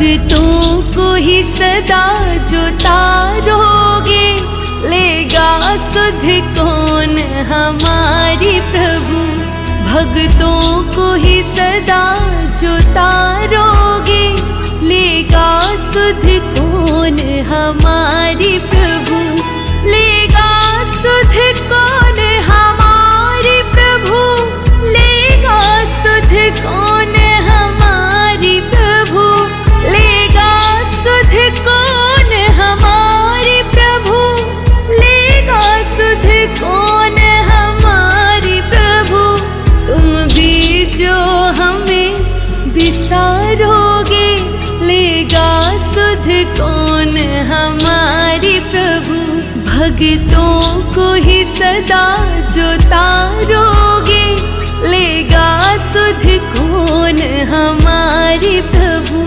भक्तों को ही सदा जो तारोगे, लेगा सुध कौन हमारी प्रभु। भक्तों को ही सदा जो तारोगे, लेगा सुध कौन हमारी प्रभु। लेगा सुध कौन हमारी प्रभु, लेगा सुध कौन हमारी प्रभु। लेगा सुध कौन हमारी प्रभु, लेगा सुध कौन हमारी प्रभु। तुम भी जो हमें बिसारोगे, लेगा सुध कौन हमारी प्रभु। भक्तों को ही सदा जो तारोगे, लेगा सुध कौन हमारी प्रभु।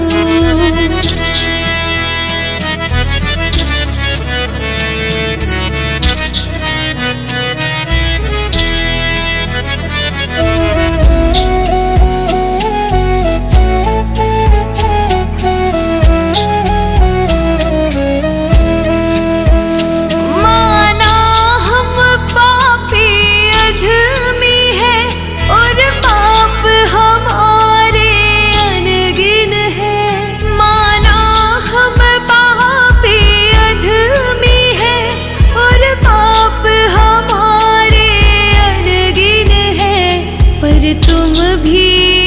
तुम भी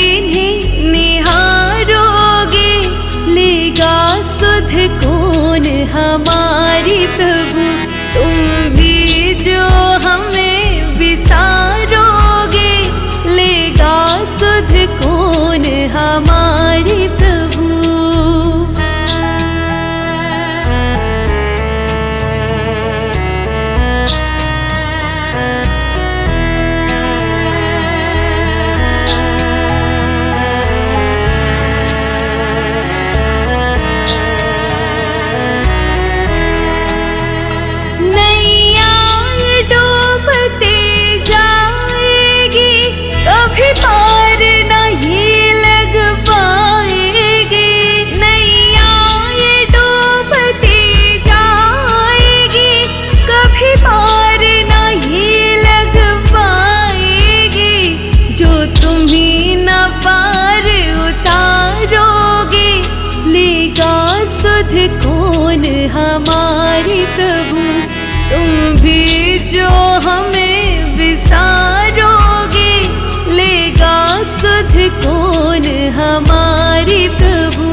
इन्हें निहारोगे, लेगा सुध कौन हमारी प्रभु। तुम भी जो हमें विसारोगे, लेगा सुध कौन हमारी प्रभु। कभी पार न ये लग पाएगी, नैया ये डूबती जाएगी। कभी पार न ये लग पाएगी, जो तुम्ही न पार उतारोगे, लेगा सुध कौन हमारी प्रभु। तुम भी जो हमें विसारोगे, लेगा सुध कौन हमारी प्रभु।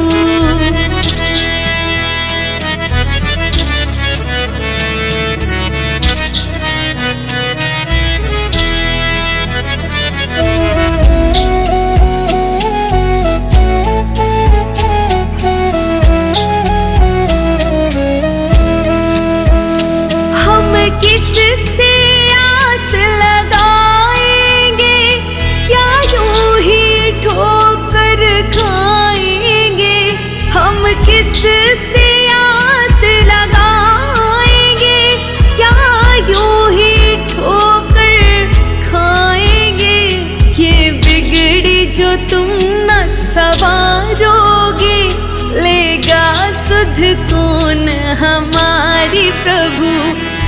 हम किससे आस लगाएंगे, क्या यूं ही ठोकर खाएंगे। हम किससे आस लगाएंगे, क्या यूं ही ठोकर खाएंगे। ये बिगड़ी जो तुम न सवारोगे, लेगा सुध कौन हमारी प्रभु।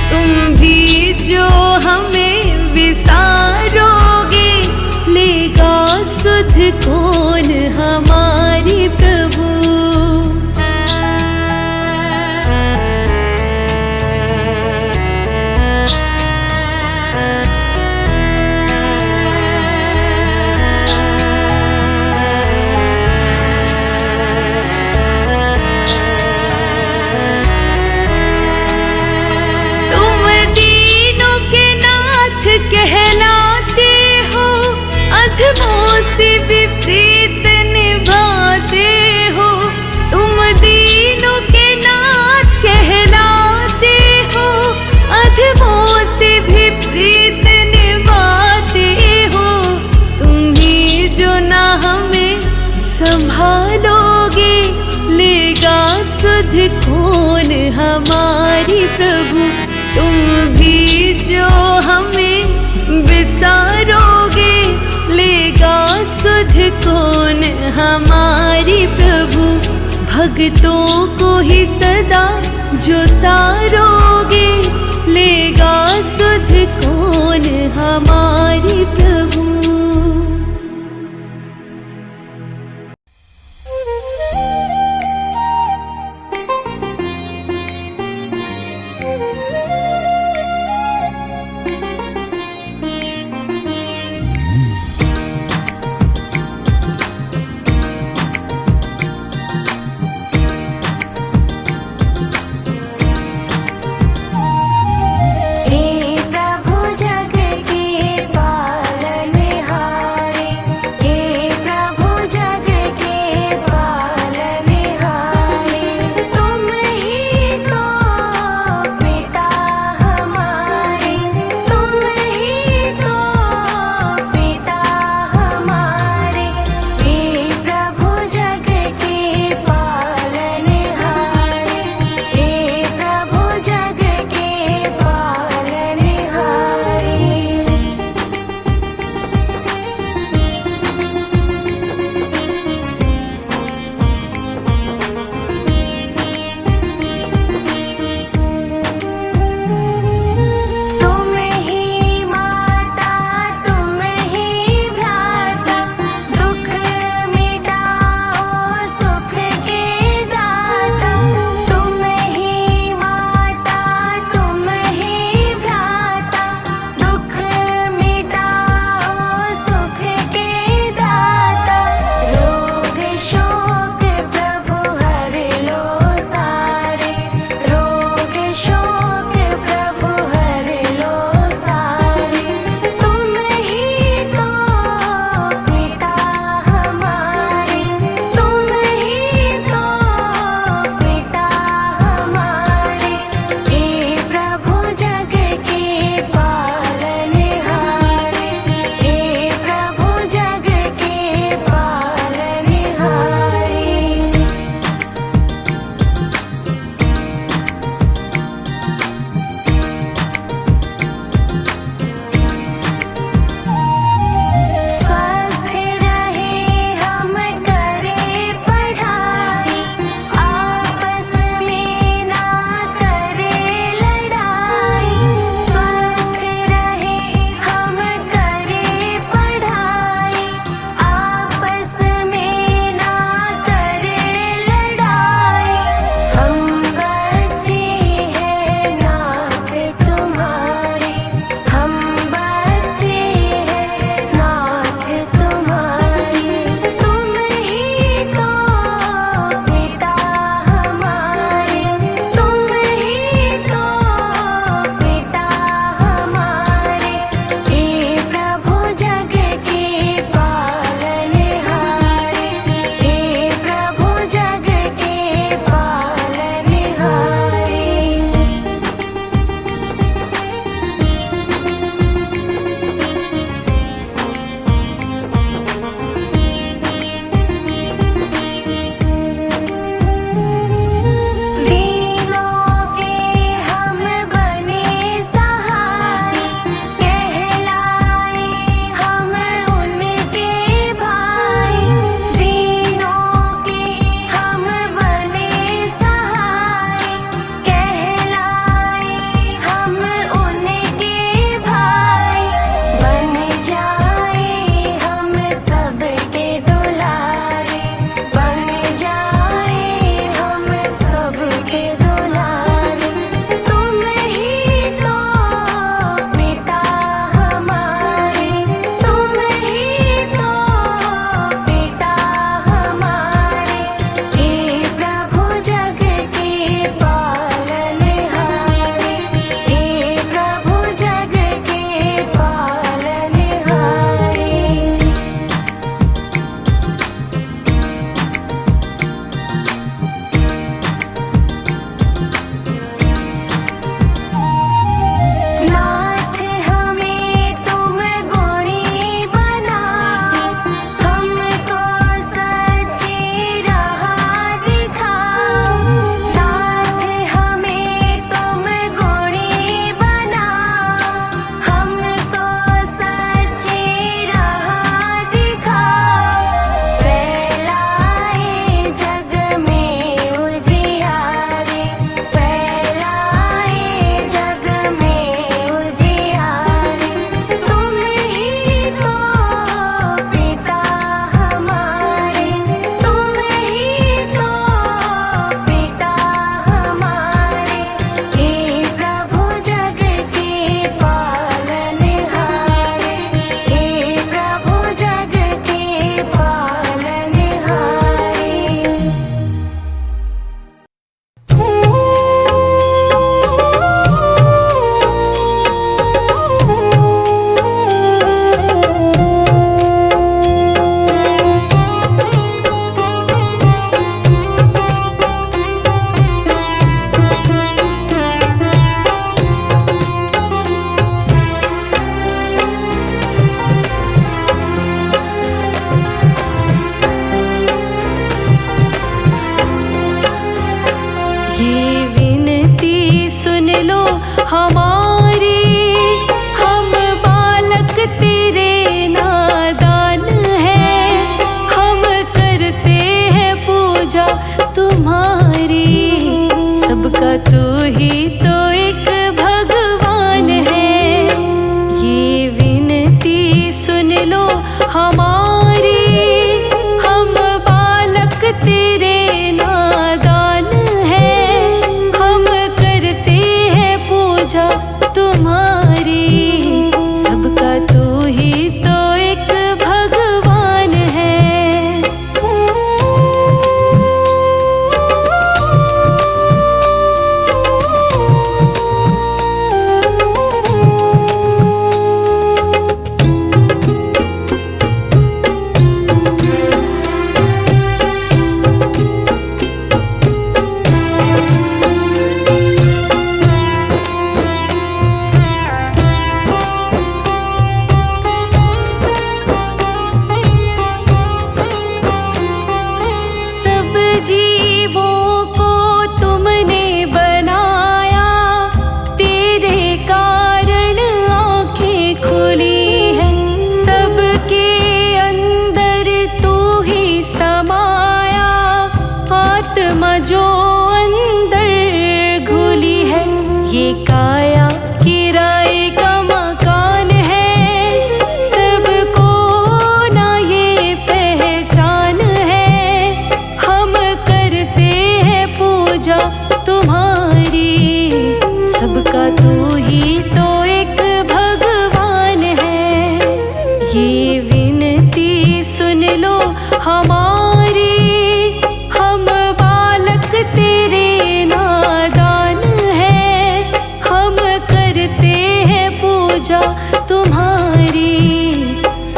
तुम भी जो हमें विसारोगे, लेगा सुध कौन हमारी प्रभु। कहलाते हो, अधमों से विपरीत निभाते हो। तुम दीनों के नाथ कहलाते हो, अधमों से विपरीत निभाते हो। तुम ही जो ना हमें संभालोगे, लेगा सुध कौन हमारी प्रभु। तुम भी जो हमें विसारोगे, लेगा सुध कौन हमारी प्रभु। भक्तों को ही सदा जो तारोगे, लेगा सुध कौन हमारे प्रभु। हे प्रभु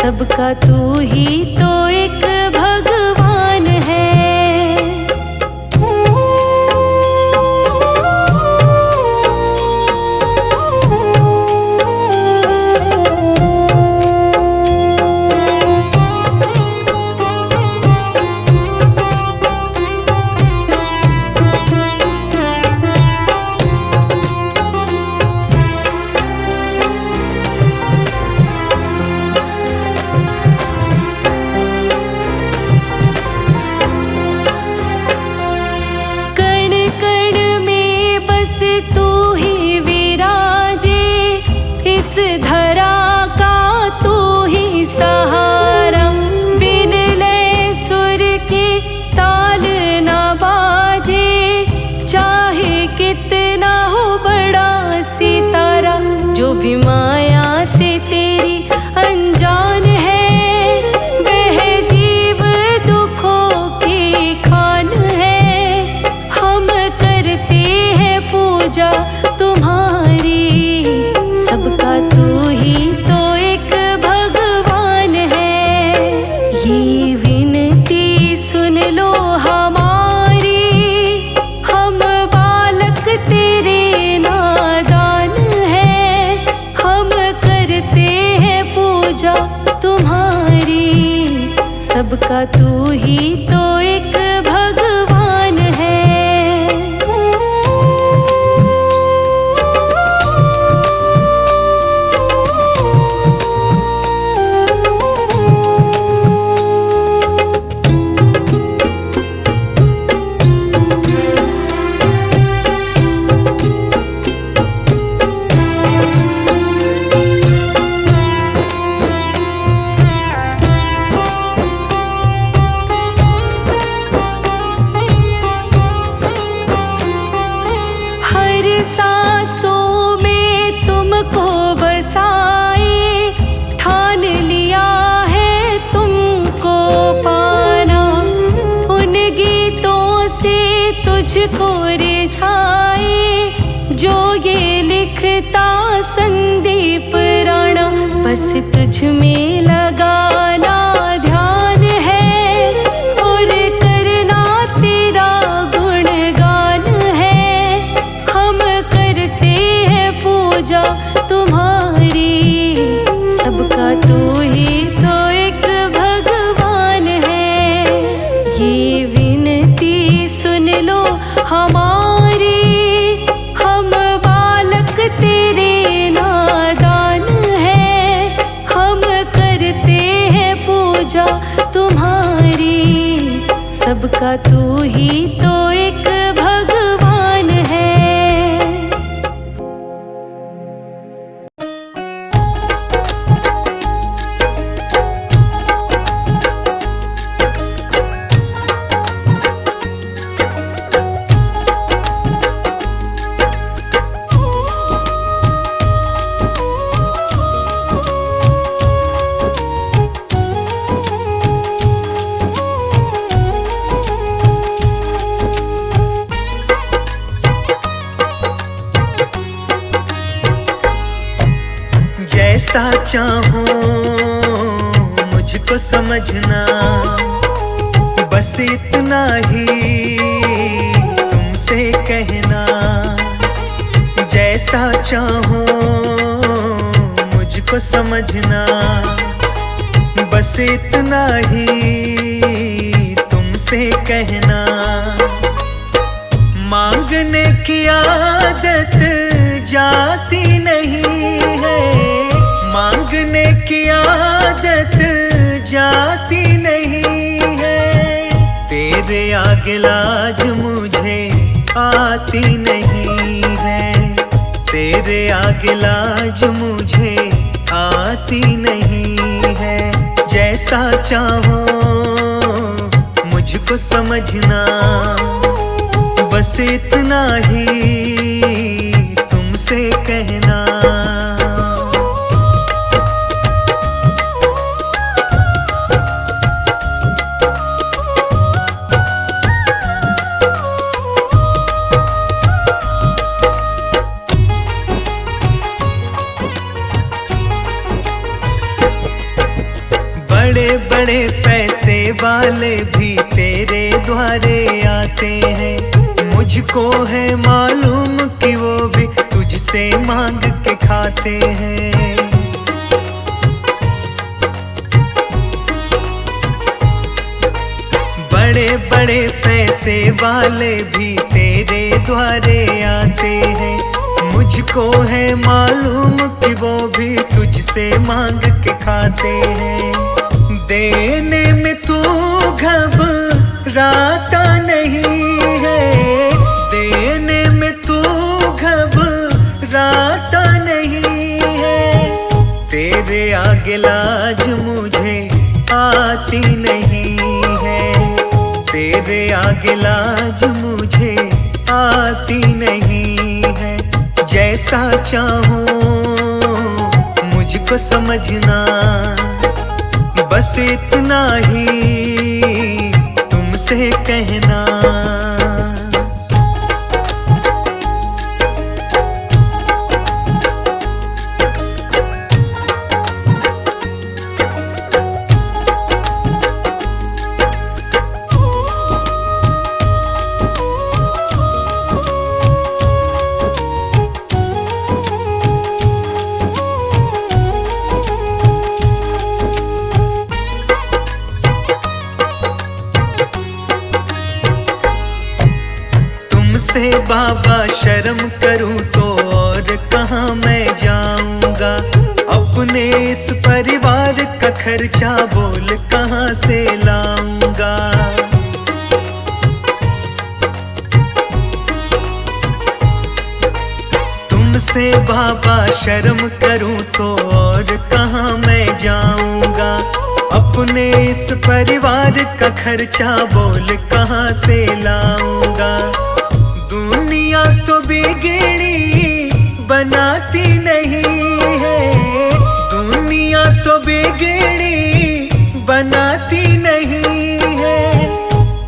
सबका तू ही तो एक भगवान है। जो भी माया से तेरी अनजान है, वह जीव दुखों की खान है। हम करते हैं पूजा तुम्हारी, सबका तू ही तो एक भगवान है। ये विनती सुन लो हमारी, हम बालक तेरे नादान है। हम करते हैं पूजा तुम्हारी, सबका तू ही तो एक भगवान है। तुझको रिझाए जो ये लिखता संदीप राणा, बस तुझ में लगाना ध्यान है और करना तेरा गुणगान है। हम करते हैं पूजा तुम्हारी, सबका तू ही तो एक भगवान है। ये विनती सुन लो हमारी, हम बालक तेरे नादान है। हम करते हैं पूजा तुम्हारी, सबका तू ही तो एक भगवान है। जैसा चाहूं मुझको समझना, बस इतना ही तुमसे कहना। जैसा चाहूं मुझको समझना, बस इतना ही तुमसे कहना। मांगने की आदत जाती नहीं है, मांगने की आदत जाती नहीं है। तेरे आगे लाज मुझे आती नहीं है, तेरे आगे लाज मुझे आती नहीं है। जैसा चाहो मुझको समझना, बस इतना ही तुमसे कहना। बड़े बड़े पैसे वाले भी तेरे द्वारे आते हैं। मुझको है मालूम कि वो भी तुझसे मांग के खाते हैं। बड़े बड़े पैसे वाले भी तेरे द्वारे आते हैं। मुझको है मालूम कि वो भी तुझसे मांग के खाते हैं। देने में तू घबराता नहीं है, देने में तू घबराता नहीं है। तेरे आगे लाज मुझे आती नहीं है, तेरे आगे लाज मुझे आती नहीं है। जैसा चाहूं मुझको समझना, बस इतना ही तुमसे कहना। तुमसे बाबा शर्म करूं तो और कहाँ मैं जाऊंगा। अपने इस परिवार का खर्चा बोल कहाँ से लाऊंगा। तुमसे बाबा शर्म करूं तो और कहाँ मैं जाऊंगा। अपने इस परिवार का खर्चा बोल कहाँ से लाऊंगा। दुनिया तो बिगड़ी बनाती नहीं है, दुनिया तो बिगड़ी बनाती नहीं है।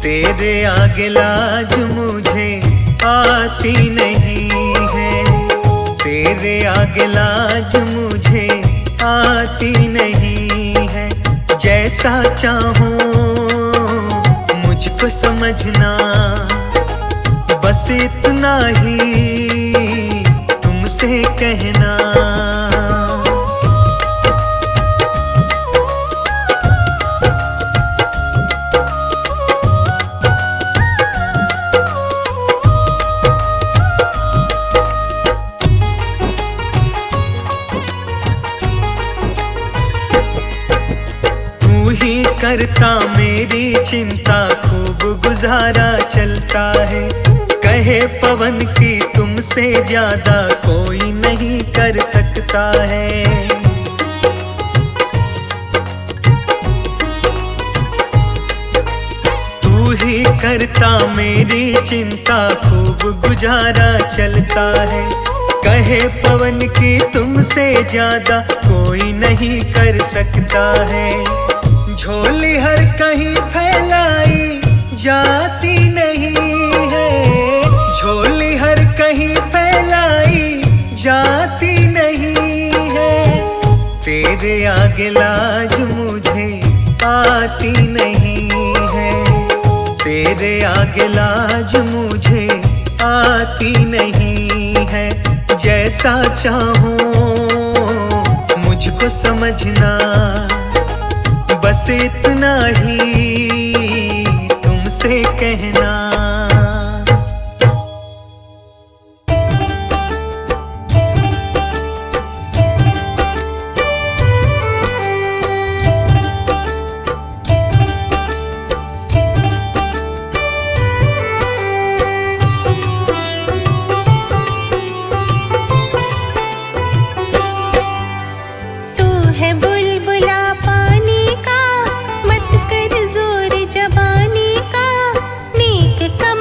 तेरे आगे लाज मुझे आती नहीं है, तेरे आगे लाज मुझे आती नहीं है। जैसा चाहूं मुझको समझना, बस इतना ही तुमसे कहना। तू ही करता मेरी चिंता, खूब गुजारा चलता है। कहे पवन की तुमसे ज्यादा कोई नहीं कर सकता है। तू ही करता मेरी चिंता, खूब गुजारा चलता है। कहे पवन की तुमसे ज्यादा कोई नहीं कर सकता है। झोली हर कहीं फैलाई जाती नहीं है, झोली हर कहीं फैलाई जाती नहीं है। तेरे आगे लाज मुझे आती नहीं है, तेरे आगे लाज मुझे आती नहीं है। जैसा चाहूं मुझको समझना, बस इतना ही तुमसे कहना। कम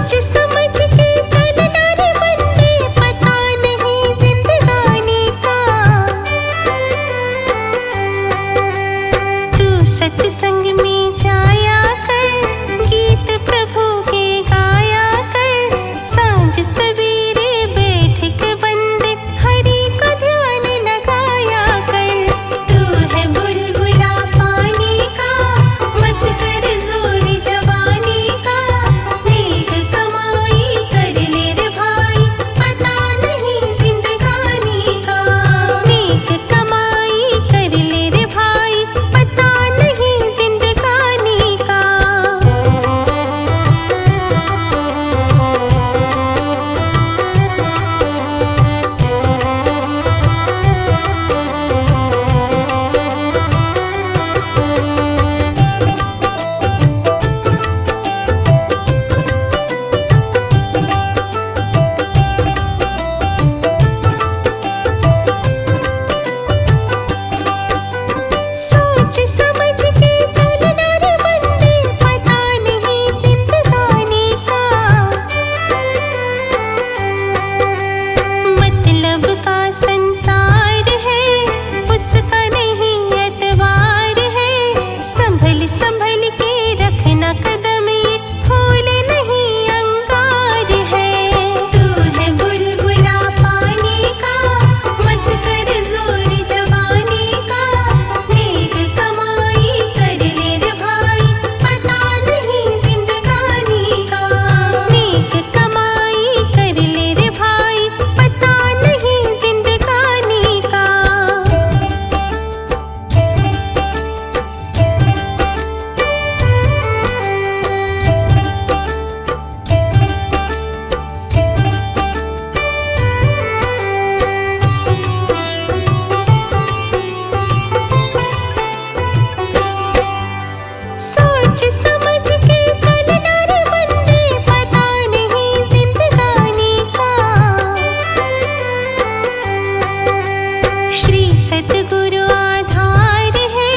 सोच समझ के चलना रे बंदे, पता नहीं जिंदगानी का। तू सत्संग में जाया कर, गीत प्रभु के गाया कर। सांझ सवेरे बैठ के बंदे हरि का ध्यान लगाया कर। तू है बुलबुला पानी का, मत कर जोर जवानी का। नेक कमाई कर ले रे भाई, पता नहीं जिंदगानी का। नेक कमाई कर ले रे भाई, पता नहीं जिंदगानी का। सोच समझ के चलना रे बंदे, पता नहीं जिंदगानी का। मतलब का संसार है, उसका नहीं एतबार है। संभल संभल के रखना कदम, ये फूल नहीं अंगार है। तू है बुलबुला पानी का, मत कर जोर जवानी का। नेक कमाई कर ले रे भाई, पता नहीं जिंदगानी का। नेक कमाई कर ले रे भाई, पता नहीं जिंदगानी का। सोच समझ के चलना रे बंदे, पता नहीं जिंदगानी का। श्री सतगुरु आधार है,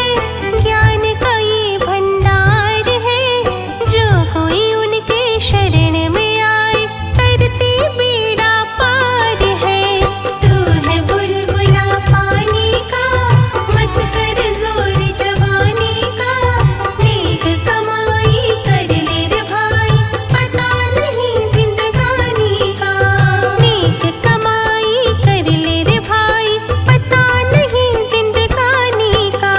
ज्ञान का ये भंडार है। जो कोई उनके शरण में आए, करते बेड़ा पार है। तू है बुलबुला पानी का, मत कर जोर जवानी का। नेक कमाई कर ले रे भाई, पता नहीं जिंदगानी का। नेक कमाई कर ले रे भाई, पता नहीं जिंदगानी का।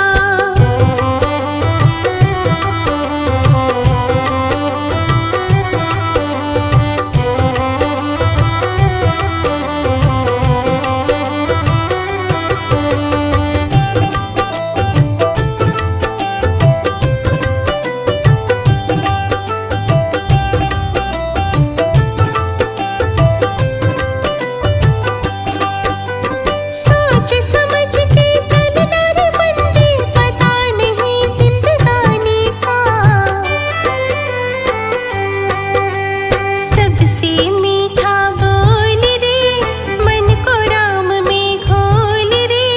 सोच समझ के चलना रे बंदे, पता नहीं जिंदगानी का। सबसे मीठा बोल रे, मन को राम में घोल रे।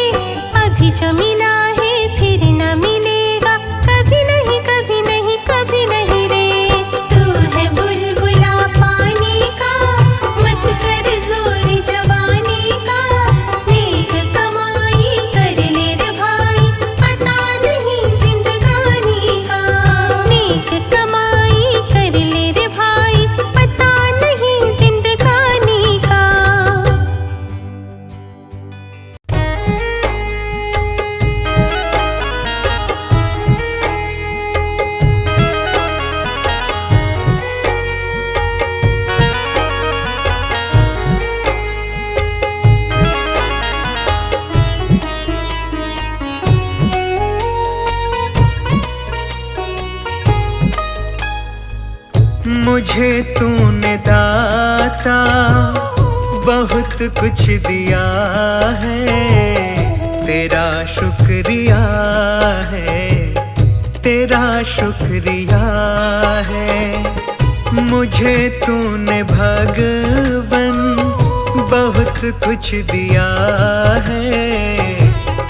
अभी जो मिला है फिर न मिलेगा, कभी नहीं कभी नहीं कभी नहीं रे। तू है बुलबुला पानी का, मत कर जोर जवानी का। नेक कमाई कर ले रे भाई, पता नहीं जिंदगानी का। नेक कमाई कर ले रे भाई, पता नहीं जिंदगानी का। मुझे तूने दाता बहुत कुछ दिया है, तेरा शुक्रिया है, तेरा शुक्रिया है। मुझे तूने भगवन बहुत कुछ दिया है,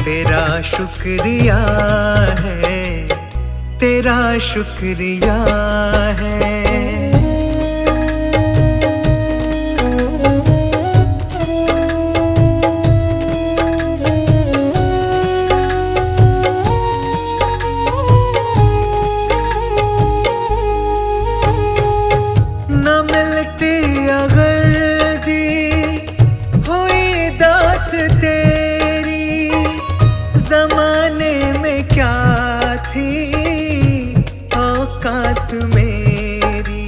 तेरा शुक्रिया है, तेरा शुक्रिया है। मिलती अगर दी हुई दात तेरी, जमाने में क्या थी औकात मेरी।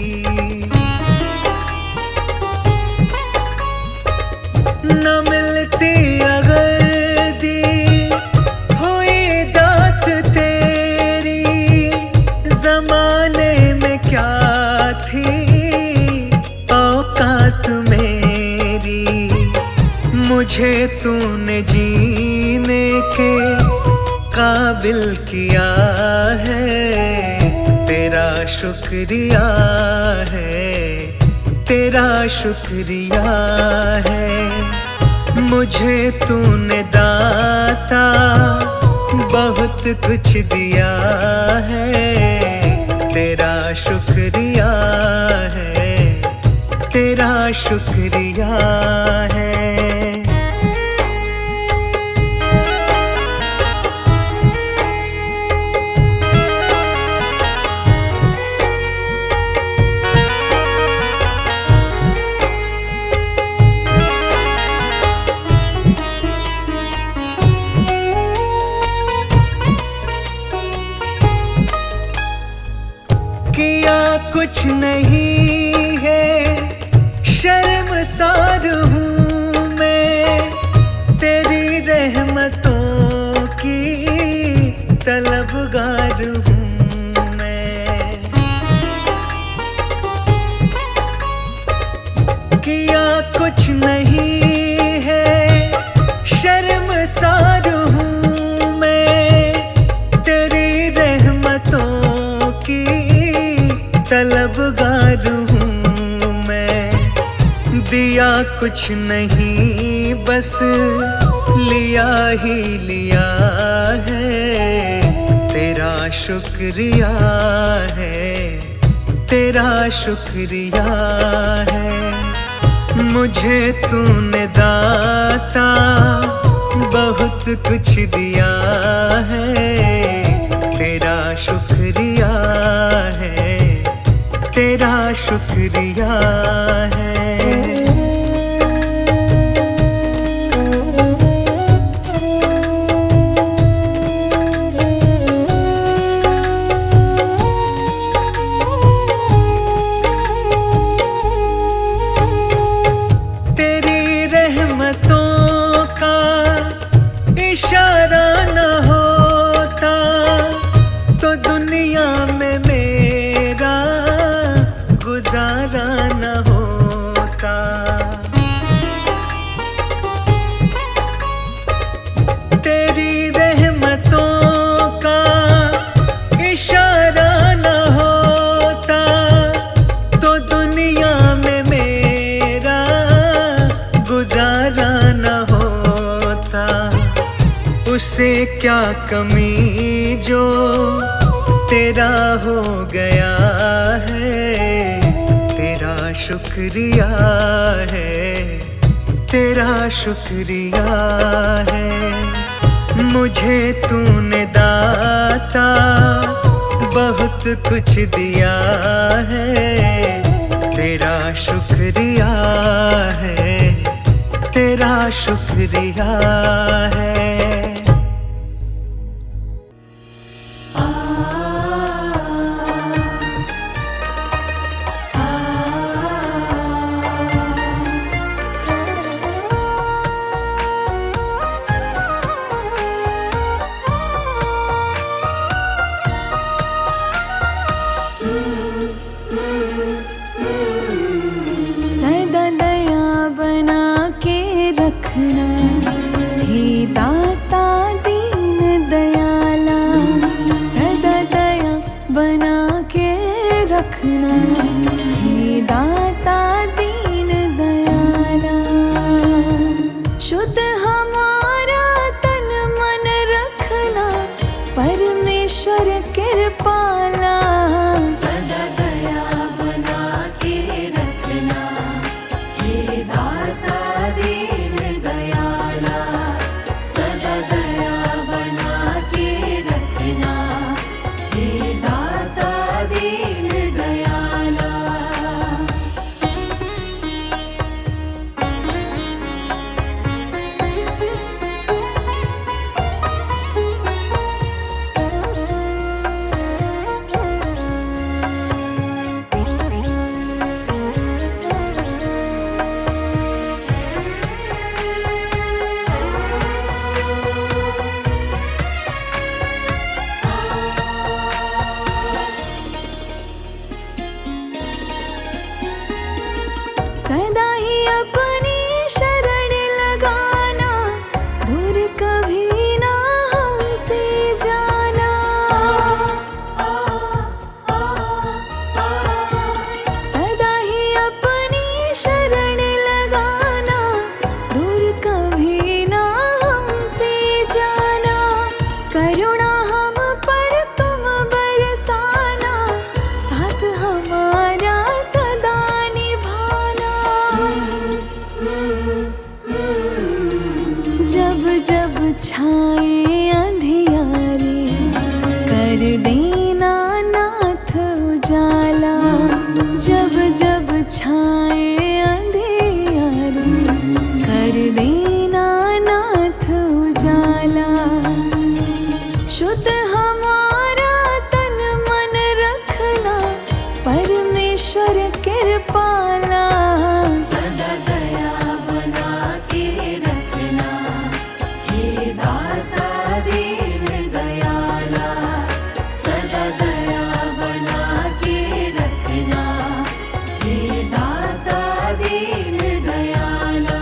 न मिलती अगर दी हुई दात तेरी, जमाने में क्या थी औकात मेरी। मुझे तूने जीने के काबिल किया है, तेरा शुक्रिया है, तेरा शुक्रिया है। मुझे तूने दाता बहुत कुछ दिया है, तेरा शुक्रिया है, तेरा शुक्रिया है। किया कुछ नहीं है, शर्मसार हूँ मैं, तेरी रहमतों की तलबगार हूँ मैं। किया कुछ नहीं है, शर्मसार हूँ मैं, तेरी रहमतों की तलबगार हूँ मैं। दिया कुछ नहीं बस लिया ही लिया है, तेरा शुक्रिया है, तेरा शुक्रिया है। मुझे तूने दाता बहुत कुछ दिया है, तेरा शुक्रिया है, तेरा शुक्रिया है। तेरी रहमतों का इशारा न होता तो दुनिया में मेरा गुजारा न होता। तेरी रहमतों का इशारा न होता तो दुनिया में मेरा गुजारा न होता। उसे क्या कमी जो तेरा हो गया है, तेरा शुक्रिया है, तेरा शुक्रिया है। मुझे तूने दाता बहुत कुछ दिया है, तेरा शुक्रिया है, तेरा शुक्रिया है। सदा दया बना के रखना हे दाता। सदा ही अपनी शरण लगाना, दूर कभी ना हमसे जाना। सदा ही अपनी शरण लगाना, दूर कभी ना हमसे जाना। करुणा हम पर तुम बरसाना, साथ हमारा सदा निभाना। जब जब छाए अंधियारे, कर देना नाथ उजाला। जब जब छाए अंधियारे, कर देना नाथ उजाला। शुद्ध हमारा तन मन रखना, परमेश्वर कृपाला। सदा दया बना के रखना, हे दाता दीन दयाला। सदा दया बना के रखना, हे दाता दीन दयाला।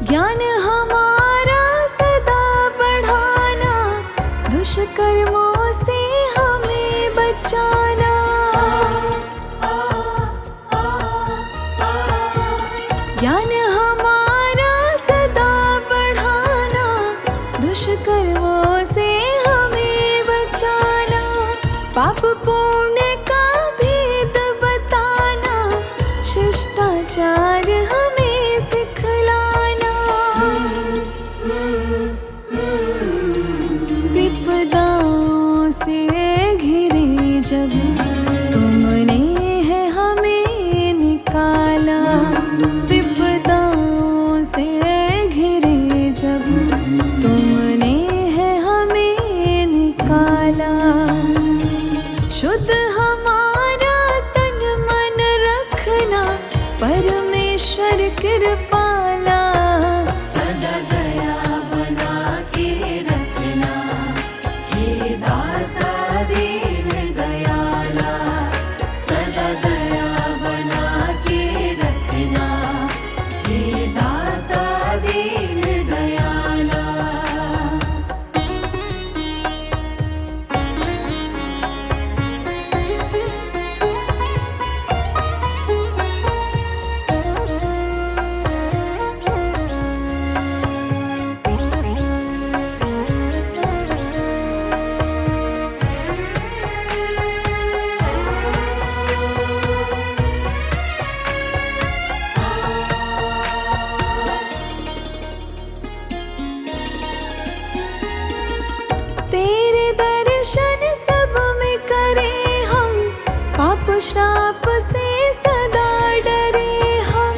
ज्ञान हमारा सदा बढ़ाना, दुष्कर्मों से हमें बचाना। ज्ञान हमारा सदा बढ़ाना, दुष्कर्मों से हमें बचाना। पाप पुण्य का भेद बताना, शिष्टाचार हमें सिखलाना। विपदाओं से घिरे जब तुमने है हमें निकाला। विपदाओं से घिरे जब तुमने है हमें निकाला। शुद्ध हमारा तन मन रखना, परमेश्वर कृपाला। सदा दया बना के रखना, हे दाता दीन दयाला। सदा दया बना के रखना, हे दाता दीन दयाला। तेरे दर्शन सब में करें हम, पाप श्राप से सदा डरे हम।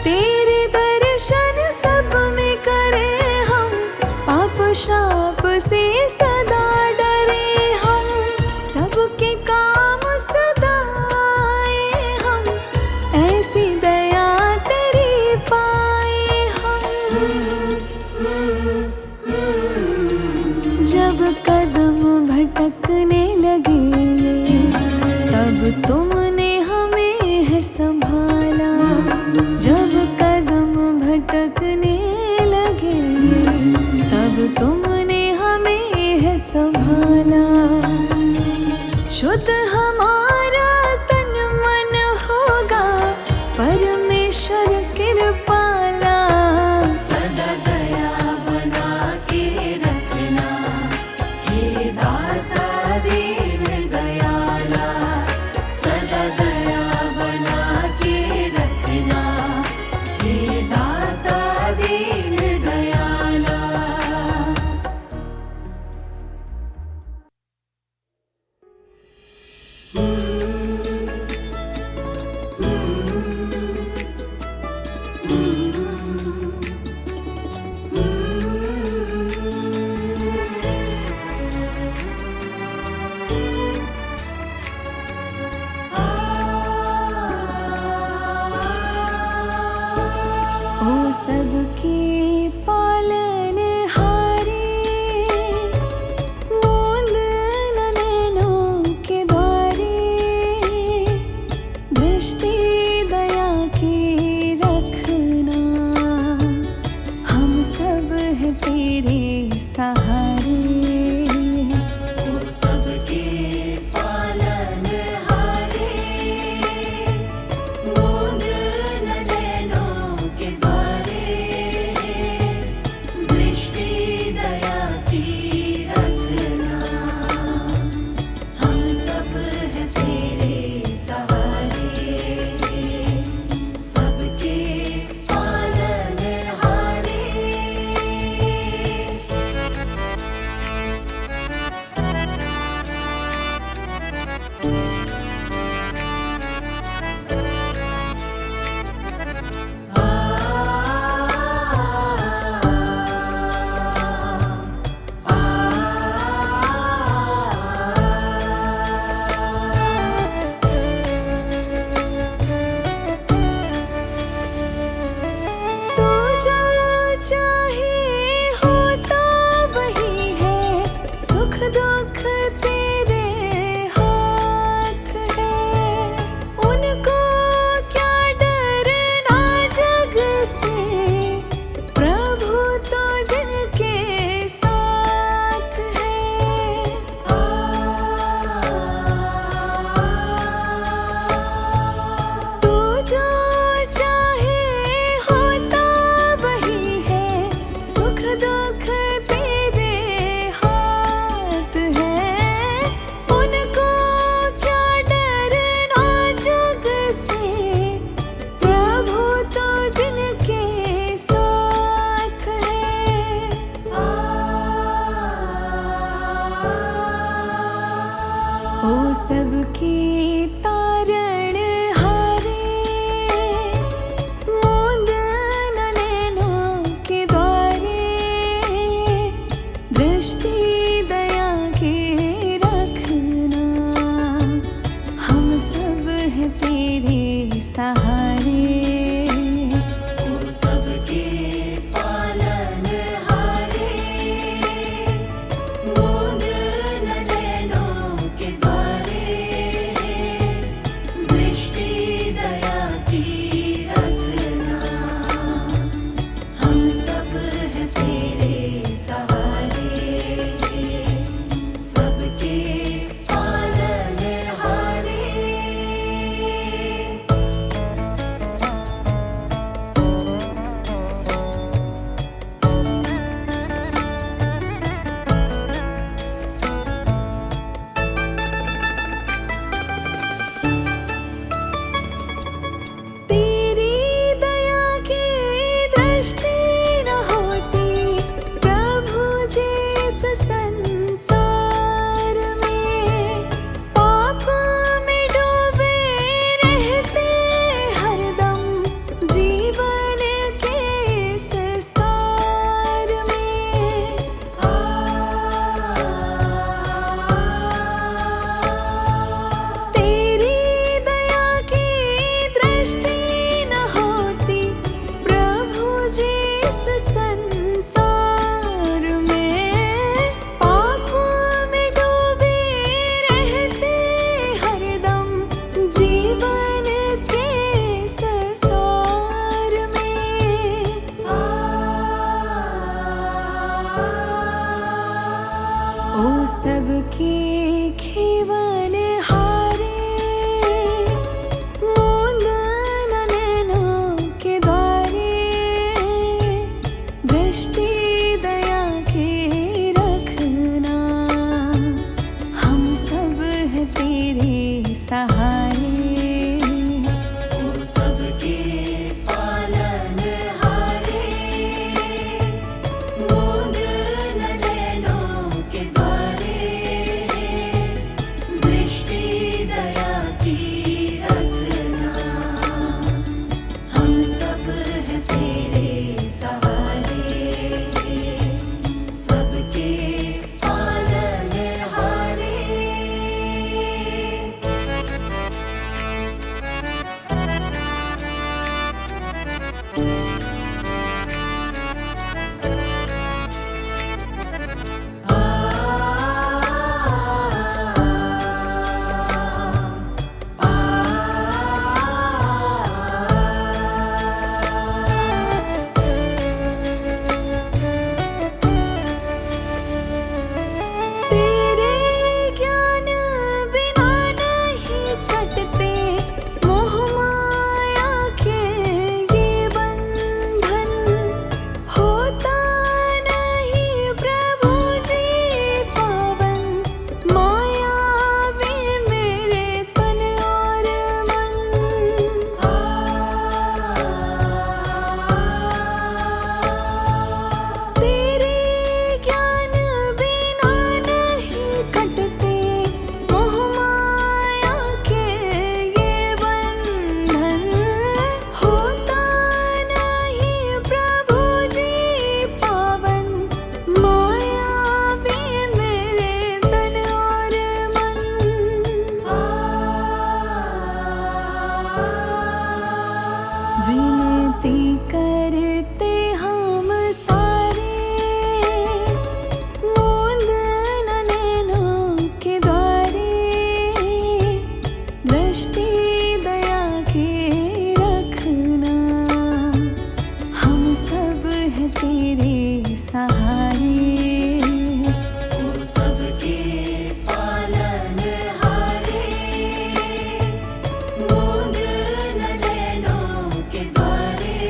तेरे दर्शन सब में करें हम, पाप श्राप से सदा डरे हम। सबके काम सदा आए हम, ऐसी दया तेरी पाए हम। जब कदम भटकने लगे, तब तुमने हमें है संभाला। जब कदम भटकने लगे, तब तुमने हमें है संभाला। शुद्ध हमारा तन मन होगा, परमेश्वर कृपाला। सदा दया बना के रखना, हे दाता दीन दयाला। सदा दया बना के रखना, हे दाता दीन दयाला। सहारे। सबके पालनहारे, मूंद न नैनों के द्वारे, दृष्टि दया की रखना, हम सब हैं तेरे सहारे। सबके पालनहारे। तेरे ज्ञान बिना नहीं कटते मोह माया के ये बंधन, होता नहीं प्रभु जी पावन, माया में मेरे तन और मन। तेरे ज्ञान बिना नहीं कटते मोह माया के ये बंधन, होता नहीं प्रभु जी पावन, माया में मेरे तन और मन। विनती करते हम सारे, मूंद न नैनों के द्वारे, दृष्टि दया के रखना, हम सब हैं तेरे सहारे। सबके पालनहारे, मूंद न नैनों के द्वारे,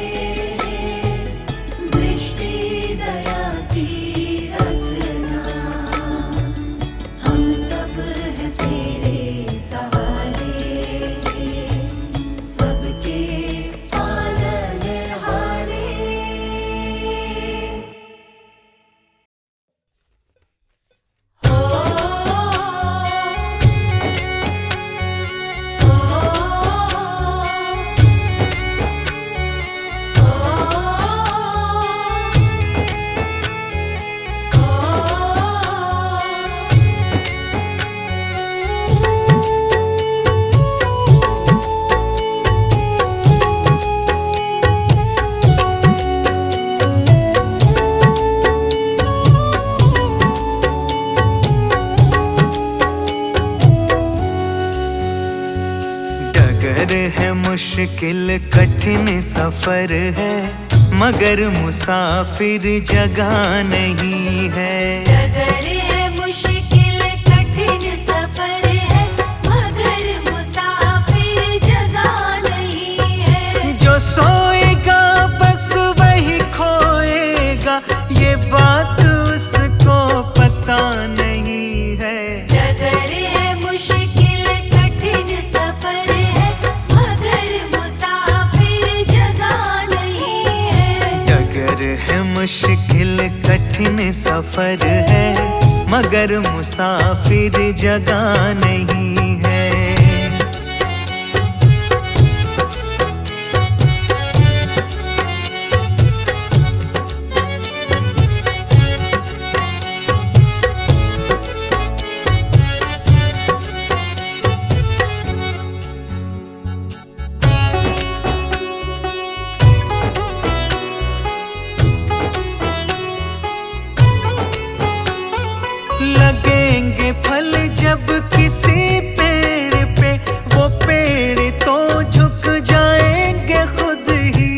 दृष्टि दया की रखना, हम सब हैं तेरे सहारे। सबके पालनहारे। डगर है मुश्किल कठिन सफर है, मगर मुसाफिर जगह नहीं है। डगर है मुश्किल कठिन सफर है, मगर मुसाफिर जगह नहीं है। जो सोएगा बस वही खोएगा, ये बात उसको पता नहीं है। डगर है मुश्किल कठिन सफर है, मगर मुसाफिर जगह नहीं है। डगर है मुश्किल कठिन सफर है, मगर मुसाफिर जगह नहीं है। लगेंगे फल जब किसी पेड़ पे, वो पेड़ तो झुक जाएंगे खुद ही।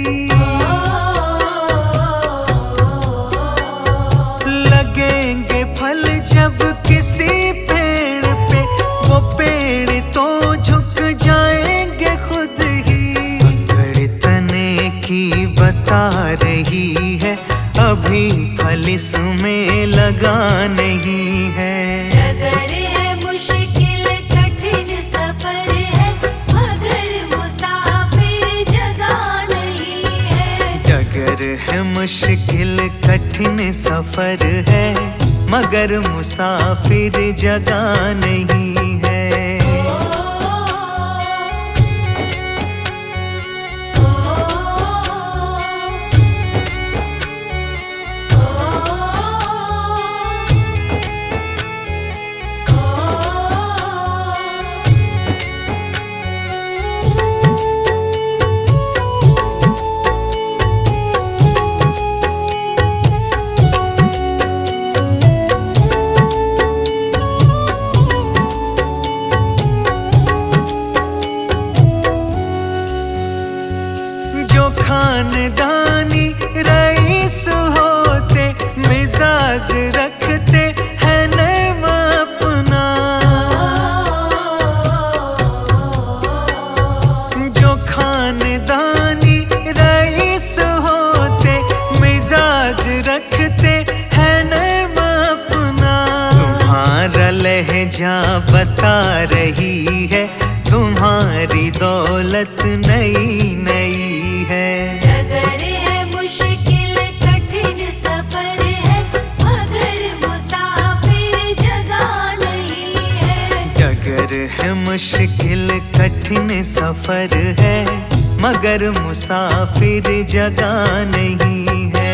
लगेंगे फल जब किसी पेड़ पे, वो पेड़ तो झुक जाएंगे खुद ही। अकड़ तने की बता रही है, अभी फल इसमें लगा नहीं है। डगर है मुश्किल कठिन सफर मुश्किल कठिन सफर है, मगर मुसाफिर जगह नहीं है। खानदानी रईस होते, मिजाज रखते हैं नर्म अपना। जो खानदानी रईस होते, मिजाज रखते हैं नर्म अपना। तुम्हारा लहजा बता रही है, तुम्हारी दौलत नई नई है। डगर है मुश्किल कठिन सफर है, मगर मुसाफिर जगह नहीं है। डगर है मुश्किल कठिन सफर है, मगर मुसाफिर जगह नहीं है।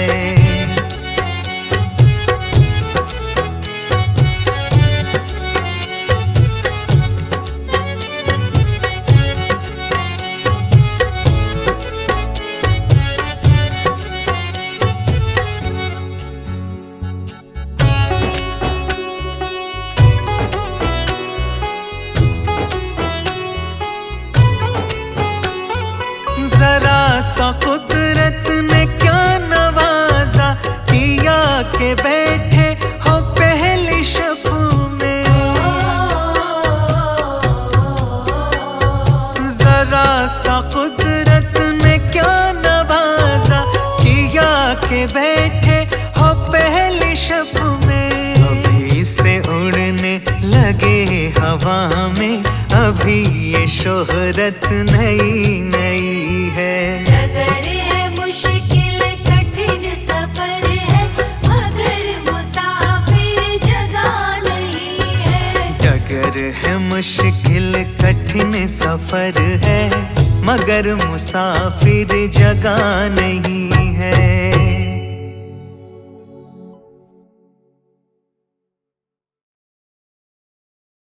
जरा सा कुदरत ने क्या नवाजा, किया के बैठे हो पहली शब में। जरा सा कुदरत ने क्या नवाजा, किया के बैठे हो पहली शब में। अभी से उड़ने लगे हवा में, अभी ये शोहरत नई नई है। डगर है मुश्किल कठिन सफर है, मगर मुसाफिर जगह नहीं है। डगर है मुश्किल कठिन सफर है, मगर मुसाफिर जगह नहीं है।